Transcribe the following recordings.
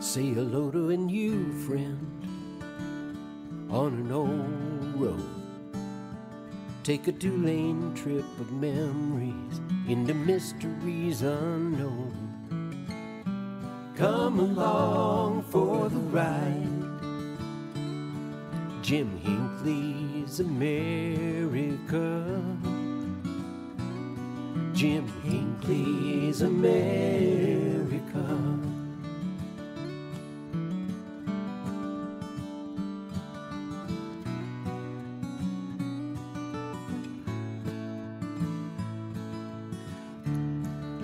Say hello to a new friend on an old road. Take a two-lane trip of memories into mysteries unknown. Come along for the ride. Jim Hinckley's America. Jim Hinckley's America.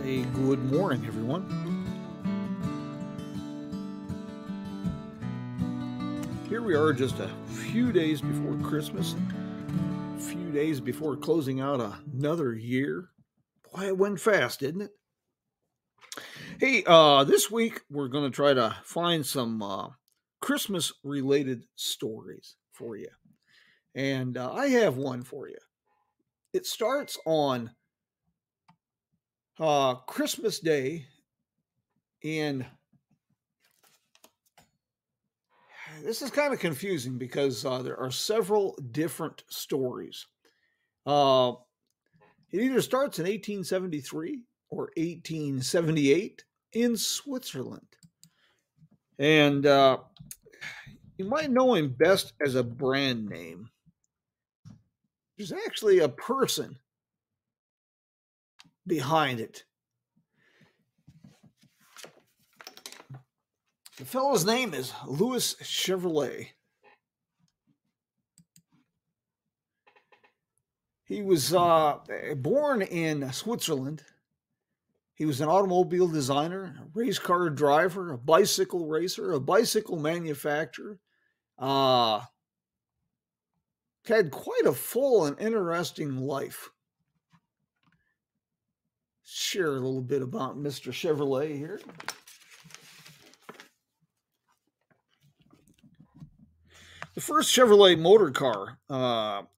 Hey, good morning, everyone. Here we are just a few days before Christmas, a few days before closing out another year. Boy, it went fast, didn't it? Hey, this week we're going to try to find some Christmas-related stories for you. And I have one for you. It starts on Christmas Day, and this is kind of confusing because there are several different stories. It either starts in 1873 or 1878 in Switzerland. And you might know him best as a brand name. There's actually a person behind it. The fellow's name is Louis Chevrolet. He was born in Switzerland. He was an automobile designer, a race car driver, a bicycle racer, a bicycle manufacturer. Had quite a full and interesting life. Share a little bit about Mr. Chevrolet here. The first Chevrolet motor car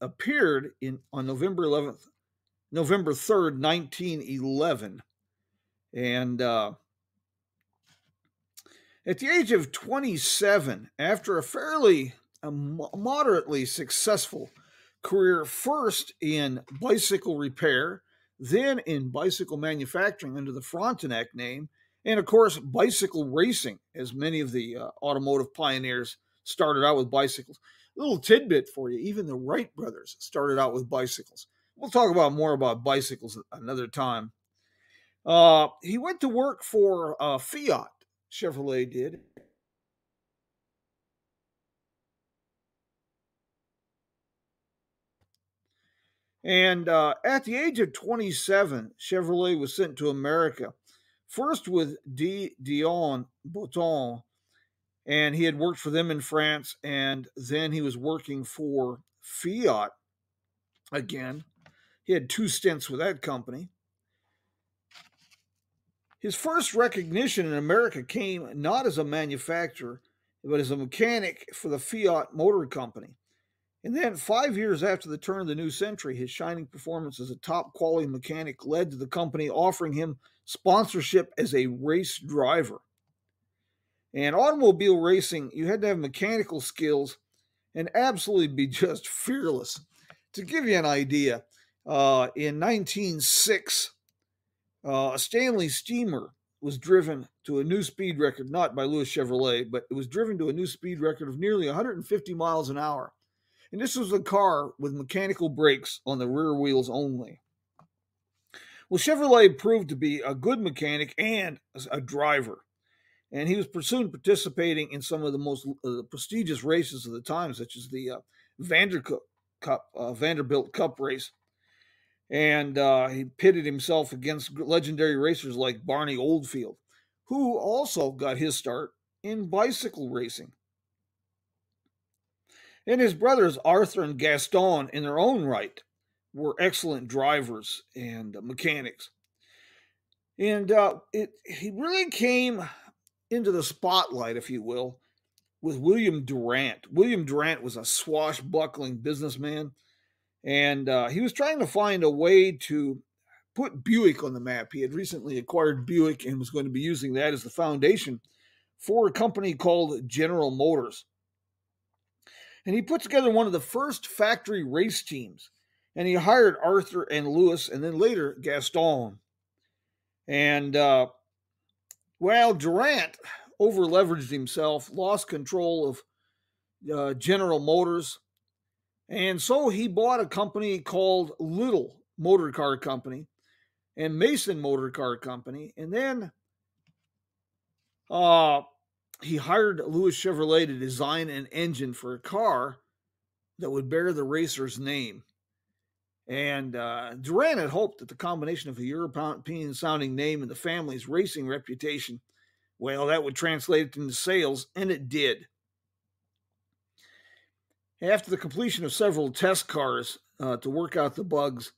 appeared on November 3rd, 1911. And at the age of 27, after a fairly moderately successful career, first in bicycle repair, then in bicycle manufacturing under the Frontenac name, and of course, bicycle racing, as many of the automotive pioneers started out with bicycles. A little tidbit for you, even the Wright Brothers started out with bicycles. We'll talk about more about bicycles another time. He went to work for Fiat, Chevrolet did. And at the age of 27, Chevrolet was sent to America, first with Dion Bouton, and he had worked for them in France, and then he was working for Fiat again. He had 2 stints with that company. His first recognition in America came not as a manufacturer, but as a mechanic for the Fiat Motor Company. And then 5 years after the turn of the new century, his shining performance as a top quality mechanic led to the company offering him sponsorship as a race driver. And automobile racing, you had to have mechanical skills and absolutely be just fearless. To give you an idea, in 1906, a Stanley steamer was driven to a new speed record, not by Louis Chevrolet, but it was driven to a new speed record of nearly 150 miles an hour. And this was a car with mechanical brakes on the rear wheels only. Well, Chevrolet proved to be a good mechanic and a driver. And he was soon participating in some of the most prestigious races of the time, such as the Vanderbilt Cup race. And he pitted himself against legendary racers like Barney Oldfield, who also got his start in bicycle racing. And his brothers Arthur and Gaston, in their own right, were excellent drivers and mechanics. And he really came into the spotlight, if you will, with William Durant. William Durant was a swashbuckling businessman, and he was trying to find a way to put Buick on the map. He had recently acquired Buick and was going to be using that as the foundation for a company called General Motors. And he put together one of the first factory race teams. And he hired Arthur and Louis, and then later Gaston. And, Durant over-leveraged himself, lost control of General Motors. And so he bought a company called Little Motor Car Company and Mason Motor Car Company. And then he hired Louis Chevrolet to design an engine for a car that would bear the racer's name. And Durant had hoped that the combination of a European-sounding name and the family's racing reputation, well, that would translate into sales, and it did. After the completion of several test cars to work out the bugs,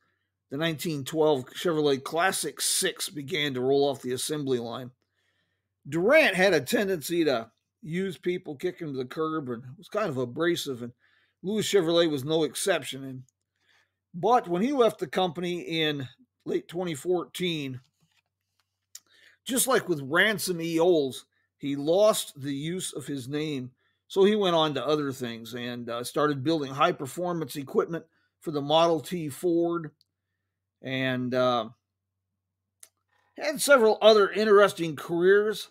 the 1912 Chevrolet Classic 6 began to roll off the assembly line. Durant had a tendency to use people, kick them to the curb, and was kind of abrasive, and Louis Chevrolet was no exception. But when he left the company in late 2014, just like with Ransom E. Olds, he lost the use of his name. So he went on to other things and started building high-performance equipment for the Model T Ford, and had several other interesting careers.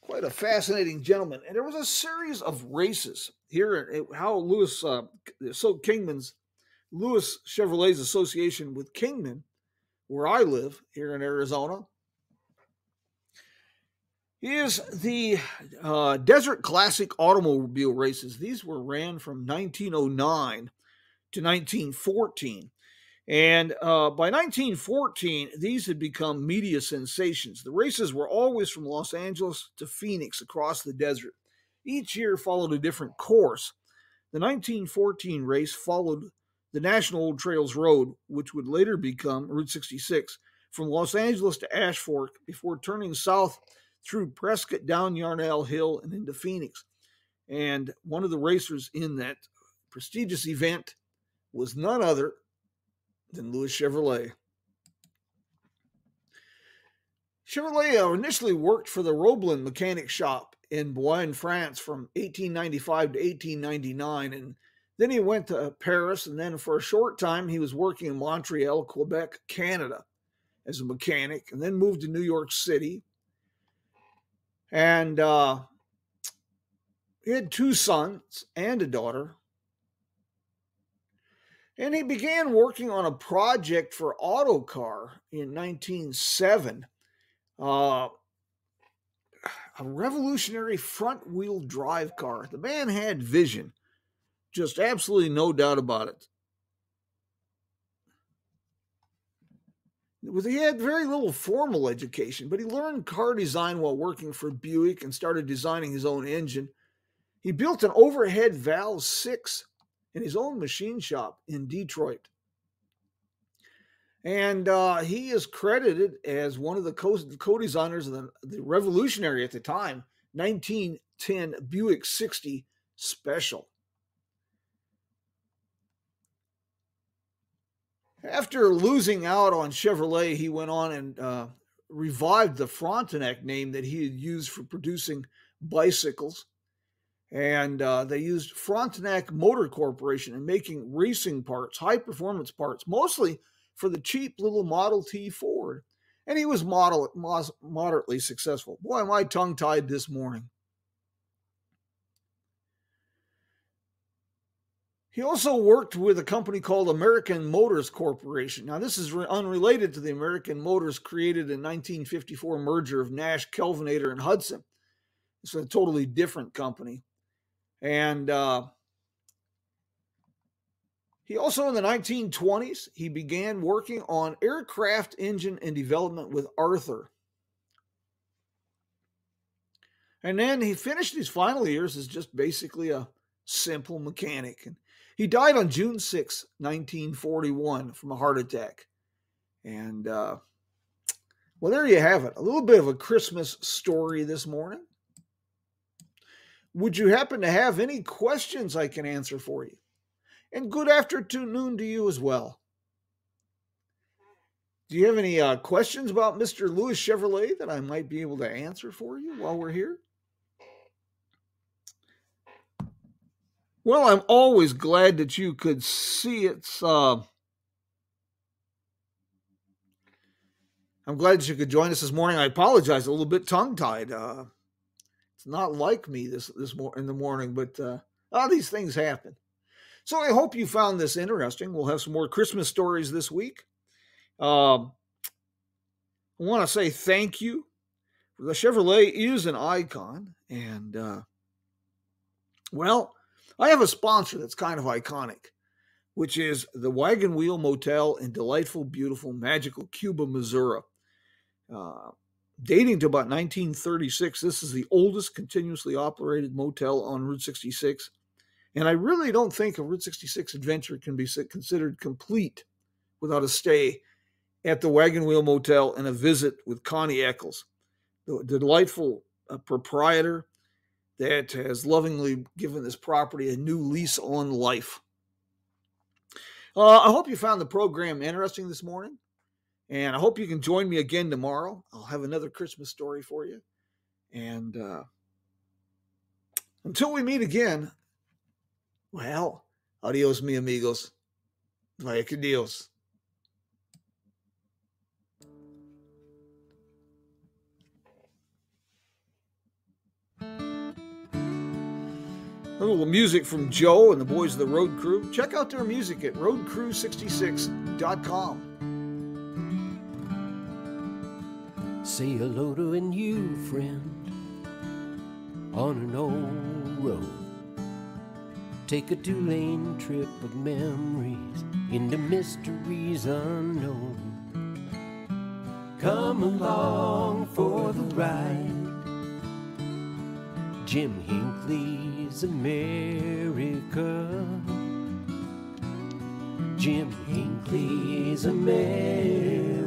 Quite a fascinating gentleman. And there was a series of races here, how Louis Chevrolet's association with Kingman, where I live here in Arizona, is the Desert Classic automobile races. These were ran from 1909 to 1914. And by 1914, these had become media sensations. The races were always from Los Angeles to Phoenix across the desert. Each year followed a different course. The 1914 race followed the National Old Trails Road, which would later become Route 66, from Los Angeles to Ash Fork before turning south through Prescott, down Yarnell Hill, and into Phoenix. And one of the racers in that prestigious event was none other than Louis Chevrolet. Chevrolet initially worked for the Roblin mechanic shop in Blois, France from 1895 to 1899, and then he went to Paris, and then for a short time he was working in Montreal, Quebec, Canada as a mechanic, and then moved to New York City. And he had 2 sons and a daughter. And he began working on a project for Autocar in 1907, a revolutionary front-wheel drive car. The man had vision, just absolutely no doubt about it. He had very little formal education, but he learned car design while working for Buick and started designing his own engine. He built an overhead valve 6 in his own machine shop in Detroit. And he is credited as one of the co-designers of the revolutionary at the time 1910 Buick 60 Special. After losing out on Chevrolet, he went on and revived the Frontenac name that he had used for producing bicycles. And they used Frontenac Motor Corporation in making racing parts, high-performance parts, mostly for the cheap little Model T Ford. And he was moderately successful. Boy, am I tongue-tied this morning. He also worked with a company called American Motors Corporation. Now, this is unrelated to the American Motors created in 1954 merger of Nash, Kelvinator, and Hudson. It's a totally different company. And he also, in the 1920s, he began working on aircraft engine and development with Arthur. And then he finished his final years as just basically a simple mechanic. And he died on June 6, 1941, from a heart attack. And, well, there you have it. A little bit of a Christmas story this morning. Would you happen to have any questions I can answer for you? And good afternoon to you as well. Do you have any questions about Mr. Lewis Chevrolet that I might be able to answer for you while we're here? Well, I'm always glad that you could see it's. I'm glad that you could join us this morning. I apologize, a little bit tongue-tied. It's not like me in the morning, but these things happen. So I hope you found this interesting. We'll have some more Christmas stories this week. I want to say thank you. The Chevrolet is an icon, and well, I have a sponsor that's kind of iconic, which is the Wagon Wheel Motel in delightful, beautiful, magical Cuba, Missouri. Dating to about 1936, this is the oldest continuously operated motel on Route 66. And I really don't think a Route 66 adventure can be considered complete without a stay at the Wagon Wheel Motel and a visit with Connie Eccles, the delightful proprietor that has lovingly given this property a new lease on life. I hope you found the program interesting this morning, and I hope you can join me again tomorrow. I'll have another Christmas story for you. And until we meet again, well, adios, mi amigos. Vaya que Dios. A little music from Joe and the boys of the Road Crew. Check out their music at roadcrew66.com. Say hello to a new friend on an old road. Take a 2-lane trip of memories into mysteries unknown. Come along for the ride. Jim Hinckley's America. Jim Hinckley's America.